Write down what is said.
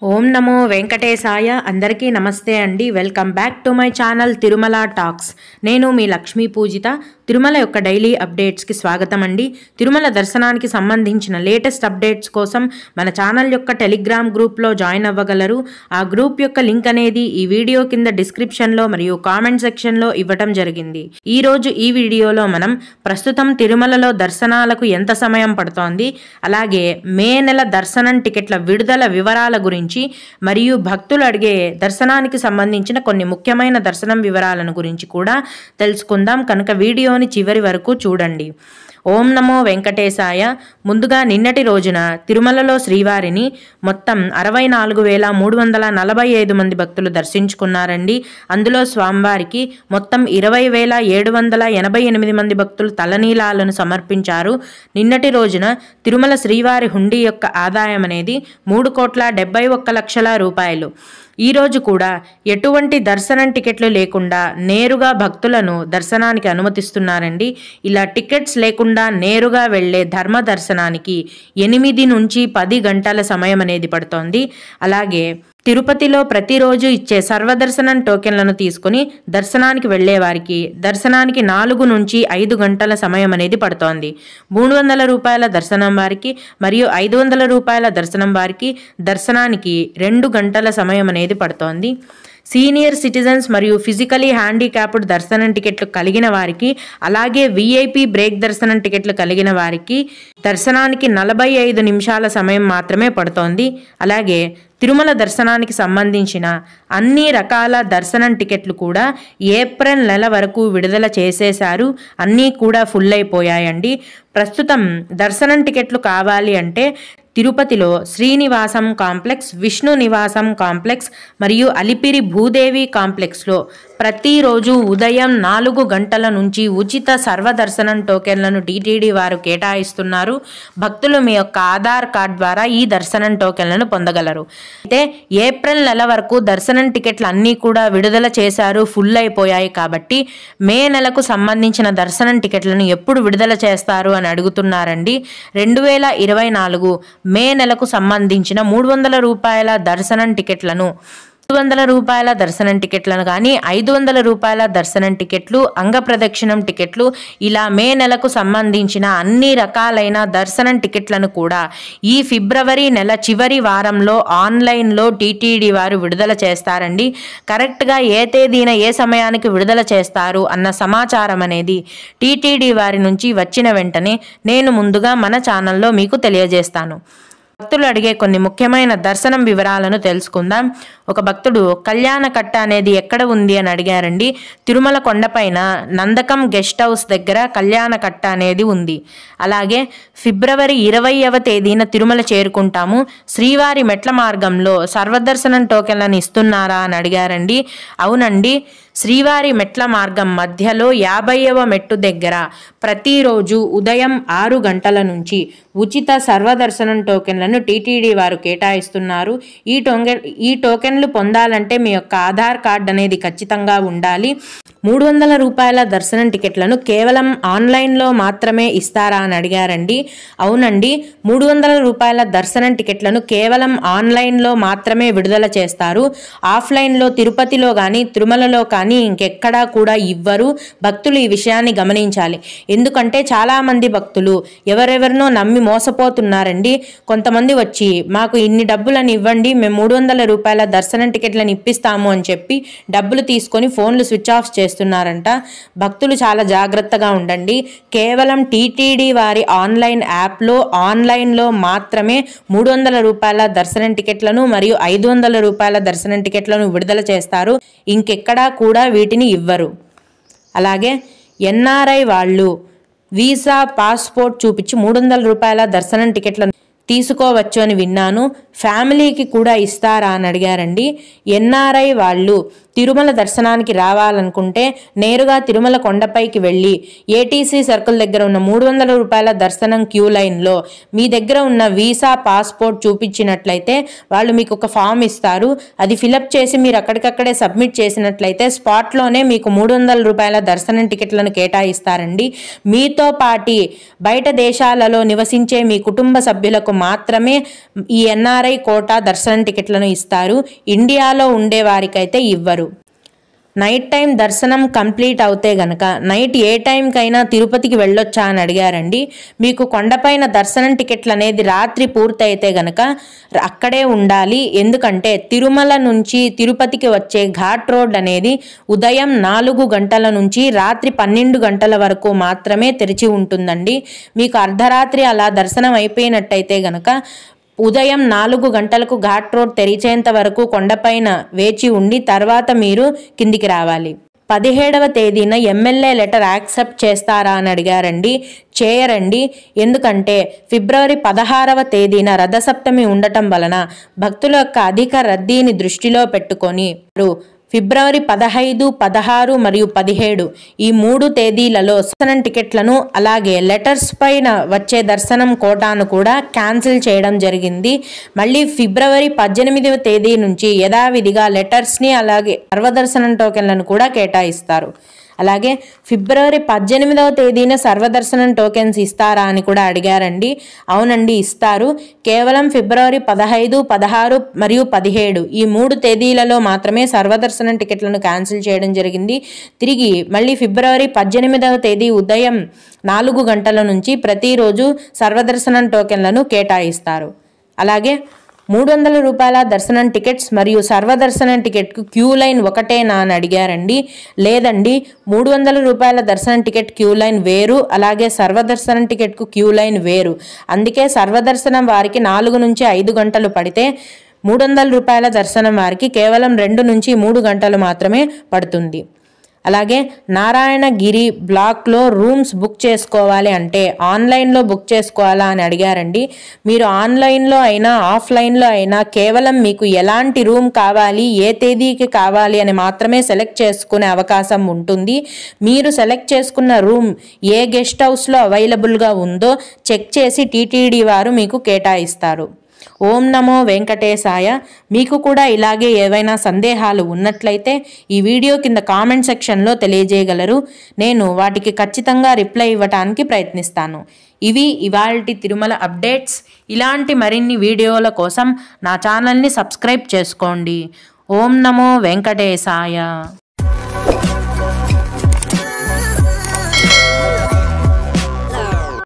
ఓం నమో వెంకటేశాయ. అందరికీ నమస్తే అండి. Welcome back to my channel Tirumala talks. నేను మీ లక్ష్మీ పూజిత. తిరుమల యొక్క డైలీ అప్డేట్స్కి స్వాగతం అండి. తిరుమల దర్శనానికి సంబంధించిన లేటెస్ట్ అప్డేట్స్ కోసం మన ఛానల్ యొక్క టెలిగ్రామ్ గ్రూప్లో జాయిన్ అవ్వగలరు. ఆ గ్రూప్ యొక్క లింక్ అనేది ఈ వీడియో కింద డిస్క్రిప్షన్లో మరియు కామెంట్ సెక్షన్లో ఇవ్వటం జరిగింది. ఈరోజు ఈ వీడియోలో మనం ప్రస్తుతం తిరుమలలో దర్శనాలకు ఎంత సమయం పడుతోంది, అలాగే మే నెల దర్శనం టికెట్ల విడుదల వివరాల గురించి మరియు భక్తులు అడిగే దర్శనానికి సంబంధించిన కొన్ని ముఖ్యమైన దర్శనం వివరాలను గురించి కూడా తెలుసుకుందాం. కనుక వీడియోని చివరి వరకు చూడండి. ఓం నమో వెంకటేశాయ. ముందుగా నిన్నటి రోజున తిరుమలలో శ్రీవారిని మొత్తం 64,345 మంది భక్తులు దర్శించుకున్నారండి. అందులో స్వామివారికి మొత్తం 20,788 మంది భక్తులు తలనీలాలను సమర్పించారు. నిన్నటి రోజున తిరుమల శ్రీవారి హుండీ యొక్క ఆదాయం అనేది 3,71,00,000 రూపాయలు. ఈరోజు కూడా ఎటువంటి దర్శనం టికెట్లు లేకుండా నేరుగా భక్తులను దర్శనానికి అనుమతిస్తున్నారండి. ఇలా టికెట్స్ లేకుండా నేరుగా వెళ్లే ధర్మ దర్శనానికి 8 నుంచి 10 గంటల సమయం అనేది పడుతోంది. అలాగే తిరుపతిలో ప్రతిరోజు ఇచ్చే సర్వదర్శనం టోకెన్లను తీసుకుని దర్శనానికి వెళ్లే వారికి దర్శనానికి 4 నుంచి 5 గంటల సమయం అనేది పడుతోంది. 300 రూపాయల దర్శనం వారికి మరియు 500 రూపాయల దర్శనం వారికి దర్శనానికి 2 గంటల సమయం అనేది పడుతోంది. సీనియర్ సిటిజన్స్ మరియు ఫిజికలీ హ్యాండిక్యాప్డ్ దర్శనం టికెట్లు కలిగిన వారికి, అలాగే విఐపి బ్రేక్ దర్శనం టికెట్లు కలిగిన వారికి దర్శనానికి 45 నిమిషాల సమయం మాత్రమే పడుతోంది. అలాగే తిరుమల దర్శనానికి సంబంధించిన అన్ని రకాల దర్శనం టికెట్లు కూడా ఏప్రిల్ నెల వరకు విడుదల చేసేశారు. అన్నీ కూడా ఫుల్ అయిపోయాయండి. ప్రస్తుతం దర్శనం టికెట్లు కావాలి అంటే తిరుపతిలో శ్రీనివాసం కాంప్లెక్స్, విష్ణు నివాసం కాంప్లెక్స్ మరియు అలిపిరి భూదేవి కాంప్లెక్స్లో ప్రతిరోజు ఉదయం 4 గంటల నుంచి ఉచిత సర్వదర్శనం టోకెన్లను టీటీడీ వారు కేటాయిస్తున్నారు. భక్తులు మీ యొక్క ఆధార్ కార్డ్ ద్వారా ఈ దర్శనం టోకెన్లను పొందగలరు. అయితే ఏప్రిల్ నెల వరకు దర్శనం టికెట్లు అన్నీ కూడా విడుదల చేశారు, ఫుల్ అయిపోయాయి. కాబట్టి మే నెలకు సంబంధించిన దర్శనం టికెట్లను ఎప్పుడు విడుదల చేస్తారు అని అడుగుతున్నారండి. 2024 మే నెలకు సంబంధించిన 300 రూపాయల దర్శనం టికెట్లను, 200 రూపాయల దర్శనం టికెట్లను కానీ 500 రూపాయల దర్శనం టికెట్లు, అంగప్రదక్షిణం టికెట్లు, ఇలా మే నెలకు సంబంధించిన అన్ని రకాలైన దర్శనం టికెట్లను కూడా ఈ ఫిబ్రవరి నెల చివరి వారంలో ఆన్లైన్లో టీటీడీ వారు విడుదల చేస్తారండి. కరెక్ట్గా ఏ తేదీన ఏ సమయానికి విడుదల చేస్తారు అన్న సమాచారం అనేది టీటీడీ వారి నుంచి వచ్చిన వెంటనే నేను ముందుగా మన ఛానల్లో మీకు తెలియజేస్తాను. భక్తులు అడిగే కొన్ని ముఖ్యమైన దర్శనం వివరాలను తెలుసుకుందాం. ఒక భక్తుడు కళ్యాణ కట్ట అనేది ఎక్కడ ఉంది అని అడిగారండి. తిరుమల కొండపైన నందకం గెస్ట్ హౌస్ దగ్గర కళ్యాణ కట్ట అనేది ఉంది. అలాగే ఫిబ్రవరి 20వ తేదీన తిరుమల చేరుకుంటాము. శ్రీవారి మెట్ల మార్గంలో సర్వదర్శనం టోకెన్లను ఇస్తున్నారా అని అడిగారండి. అవునండి, శ్రీవారి మెట్ల మార్గం మధ్యలో 50వ మెట్టు దగ్గర ప్రతిరోజు ఉదయం 6 గంటల నుంచి ఉచిత సర్వదర్శనం టోకెన్లను టీటీడీ వారు కేటాయిస్తున్నారు. ఈ టోకెన్లు పొందాలంటే మీ యొక్క ఆధార్ కార్డ్ అనేది ఖచ్చితంగా ఉండాలి. 300 రూపాయల దర్శనం టికెట్లను కేవలం ఆన్లైన్లో మాత్రమే ఇస్తారా అని అడిగారండి. అవునండి, 300 రూపాయల దర్శనం టికెట్లను కేవలం ఆన్లైన్లో మాత్రమే విడుదల చేస్తారు. ఆఫ్లైన్లో తిరుపతిలో కానీ తిరుమలలో కానీ ఇంకెక్కడా కూడా ఇవ్వరు. భక్తులు ఈ విషయాన్ని గమనించాలి. ఎందుకంటే చాలామంది భక్తులు ఎవరెవరినో నమ్మి మోసపోతున్నారండి. కొంతమంది వచ్చి మాకు ఇన్ని డబ్బులను ఇవ్వండి, మేము 300 రూపాయల దర్శనం టికెట్లను ఇప్పిస్తాము అని చెప్పి డబ్బులు తీసుకొని ఫోన్లు స్విచ్ ఆఫ్ చేస్తున్నారంట. భక్తులు చాలా జాగ్రత్తగా ఉండండి. కేవలం టీటీడీ వారి ఆన్లైన్ యాప్లో ఆన్లైన్లో మాత్రమే 300 రూపాయల దర్శనం టికెట్లను మరియు 500 రూపాయల దర్శనం టికెట్లను విడుదల చేస్తారు. ఇంకెక్కడా కూడా వీటిని ఇవ్వరు. అలాగే ఎన్ఆర్ఐ వాళ్ళు వీసా, పాస్పోర్ట్ చూపించి 300 రూపాయల దర్శనం టికెట్లను తీసుకోవచ్చు అని విన్నాను. ఫ్యామిలీకి కూడా ఇస్తారా అని అడిగారండి. ఎన్ఆర్ఐ వాళ్ళు తిరుమల దర్శనానికి రావాలనుకుంటే నేరుగా తిరుమల కొండపైకి వెళ్ళి ఏటీసీ సర్కిల్ దగ్గర ఉన్న 300 రూపాయల దర్శనం క్యూ లైన్లో మీ దగ్గర ఉన్న వీసా పాస్పోర్ట్ చూపించినట్లయితే వాళ్ళు మీకు ఒక ఫామ్ ఇస్తారు. అది ఫిలప్ చేసి మీరు అక్కడికక్కడే సబ్మిట్ చేసినట్లయితే స్పాట్లోనే మీకు 300 రూపాయల దర్శనం టికెట్లను కేటాయిస్తారండి. మీతో పాటి బయట దేశాలలో నివసించే మీ కుటుంబ సభ్యులకు మాత్రమే ఈ ఎన్ఆర్ఐ కోటా దర్శనం టికెట్లను ఇస్తారు. ఇండియాలో ఉండే వారికైతే ఇవ్వరు. నైట్ టైం దర్శనం కంప్లీట్ అవుతే గనక నైట్ ఏ టైంకైనా తిరుపతికి వెళ్ళొచ్చా అని అడిగారండి. మీకు కొండపైన దర్శనం టికెట్లు అనేది రాత్రి పూర్తయితే గనక అక్కడే ఉండాలి. ఎందుకంటే తిరుమల నుంచి తిరుపతికి వచ్చే ఘాట్ రోడ్ అనేది ఉదయం 4 గంటల నుంచి రాత్రి 12 గంటల వరకు మాత్రమే తెరిచి ఉంటుందండి. మీకు అర్ధరాత్రి అలా దర్శనం అయిపోయినట్టయితే గనక ఉదయం 4 గంటలకు ఘాట్ రోడ్ తెరిచేంత వరకు కొండపైన వేచి ఉండి తర్వాత మీరు కిందికి రావాలి. 17వ తేదీన ఎమ్మెల్యే లెటర్ యాక్సెప్ట్ చేస్తారా అని అడిగారండి. చేయరండి. ఎందుకంటే ఫిబ్రవరి 16వ తేదీన రథసప్తమి ఉండటం వలన భక్తుల యొక్క అధిక రద్దీని దృష్టిలో పెట్టుకొని ఫిబ్రవరి 15, 16 మరియు 17 ఈ 3 తేదీలలో దర్శనం టికెట్లను అలాగే లెటర్స్ పైన వచ్చే దర్శనం కోటాను కూడా క్యాన్సిల్ చేయడం జరిగింది. మళ్ళీ ఫిబ్రవరి 18వ తేదీ నుంచి యథావిధిగా లెటర్స్ని అలాగే సర్వదర్శనం టోకెన్లను కూడా కేటాయిస్తారు. అలాగే ఫిబ్రవరి 18వ తేదీన సర్వదర్శనం టోకెన్స్ ఇస్తారా అని కూడా అడిగారండి. అవునండి, ఇస్తారు. కేవలం ఫిబ్రవరి 15, 16 మరియు 17 ఈ 3 తేదీలలో మాత్రమే సర్వదర్శనం టికెట్లను క్యాన్సిల్ చేయడం జరిగింది. తిరిగి మళ్ళీ ఫిబ్రవరి 18వ తేదీ ఉదయం 4 గంటల నుంచి ప్రతిరోజు సర్వదర్శనం టోకెన్లను కేటాయిస్తారు. అలాగే 300 రూపాయల దర్శనం టికెట్స్ మరియు సర్వదర్శనం టికెట్కు క్యూ లైన్ ఒకటేనా అని అడిగారండి. లేదండి, 300 రూపాయల దర్శనం టికెట్ క్యూ లైన్ వేరు, అలాగే సర్వదర్శనం టికెట్కు క్యూ లైన్ వేరు. అందుకే సర్వదర్శనం వారికి 4 నుంచి 5 గంటలు పడితే 300 రూపాయల దర్శనం వారికి కేవలం 2 నుంచి 3 గంటలు మాత్రమే పడుతుంది. అలాగే నారాయణగిరి బ్లాక్లో రూమ్స్ బుక్ చేసుకోవాలి అంటే ఆన్లైన్లో బుక్ చేసుకోవాలా అని అడిగారండి. మీరు ఆన్లైన్లో అయినా ఆఫ్లైన్లో అయినా కేవలం మీకు ఎలాంటి రూమ్ కావాలి, ఏ తేదీకి కావాలి అని మాత్రమే సెలెక్ట్ చేసుకునే అవకాశం ఉంటుంది. మీరు సెలెక్ట్ చేసుకున్న రూమ్ ఏ గెస్ట్ హౌస్లో అవైలబుల్గా ఉందో చెక్ చేసి టీటీడీ వారు మీకు కేటాయిస్తారు. ఓం నమో వెంకటేశాయ. మీకు కూడా ఇలాగే ఏవైనా సందేహాలు ఉన్నట్లయితే ఈ వీడియో కింద కామెంట్ సెక్షన్లో తెలియజేయగలరు. నేను వాటికి ఖచ్చితంగా రిప్లై ఇవ్వటానికి ప్రయత్నిస్తాను. ఇవి ఇవాల్టి తిరుమల అప్డేట్స్. ఇలాంటి మరిన్ని వీడియోల కోసం నా ఛానల్ని సబ్స్క్రైబ్ చేసుకోండి. ఓం నమో వెంకటేశాయ.